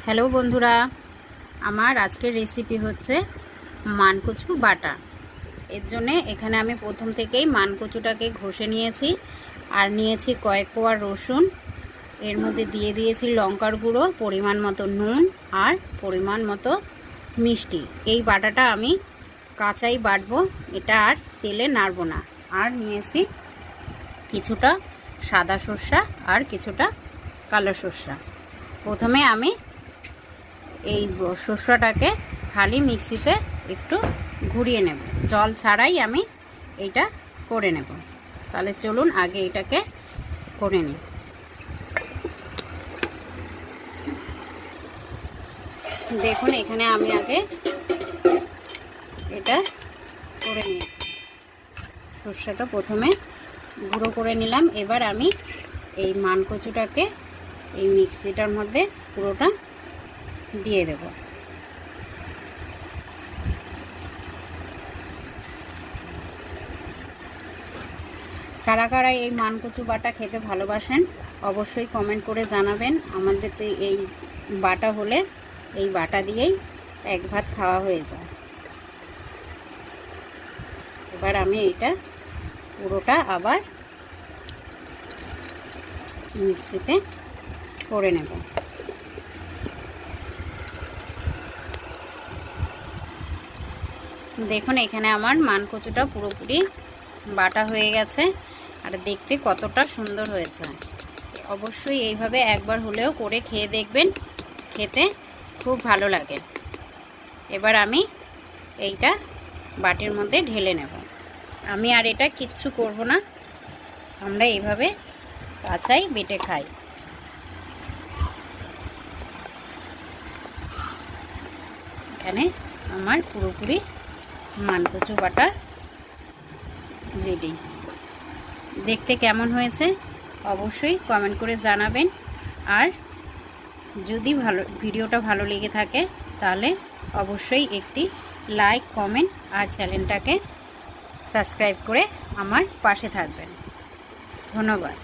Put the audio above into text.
Hello বন্ধুরা, আমার আজকের রেসিপি হচ্ছে মানকচু বাটা। এর জন্যে এখানে আমি প্রথম থেকেই মানকচুটাকে ঘষে নিয়েছি আর নিয়েছি কয়েক কোয়া রসুন। এর মধ্যে দিয়ে দিয়েছি লঙ্কার গুঁড়ো, পরিমাণ মতো নুন আর পরিমাণ মতো মিষ্টি। এই বাটাটা আমি কাঁচাই বাটবো, এটা আর তেলে নাড়বো না। আর নিয়েছি কিছুটা সাদা সর্ষা আর কিছুটা কালো সর্ষা। প্রথমে আমি এই সর্ষাটাকে খালি মিক্সিতে একটু ঘুরিয়ে নেব, জল ছাড়াই আমি এইটা করে নেব। তাহলে চলুন আগে এটাকে করে নিই। দেখুন এখানে আমি আগে এটা করে নিয়েছি, সর্ষাটা প্রথমে গুঁড়ো করে নিলাম। এবার আমি এই মানকচুটাকে এই মিক্সিটার মধ্যে পুরোটা দিয়ে দেব। কারা কারা এই মানকচু বাটা খেতে ভালোবাসেন অবশ্যই কমেন্ট করে জানাবেন। আমাদের তো এই বাটা হলে এই বাটা দিয়েই এক ভাত খাওয়া হয়ে যায়। এবার আমি এইটা পুরোটা আবার মিক্সিতে করে নেব। দেখুন এখানে আমার মানকচুটা পুরোপুরি বাটা হয়ে গেছে আর দেখতে কতটা সুন্দর হয়েছে। অবশ্যই এইভাবে একবার হলেও করে খেয়ে দেখবেন, খেতে খুব ভালো লাগে। এবার আমি এইটা বাটির মধ্যে ঢেলে নেব। আমি আর এটা কিচ্ছু করব না, আমরা এইভাবে কাঁচাই বেটে খাই। এখানে আমার পুরোপুরি মানকচু বাটা রেডি। দেখতে কেমন হয়েছে অবশ্যই কমেন্ট করে জানাবেন। আর যদি ভিডিওটা ভালো লেগে থাকে তাহলে অবশ্যই একটি লাইক, কমেন্ট আর চ্যানেলটাকে সাবস্ক্রাইব করে আমার পাশে থাকবেন। ধন্যবাদ।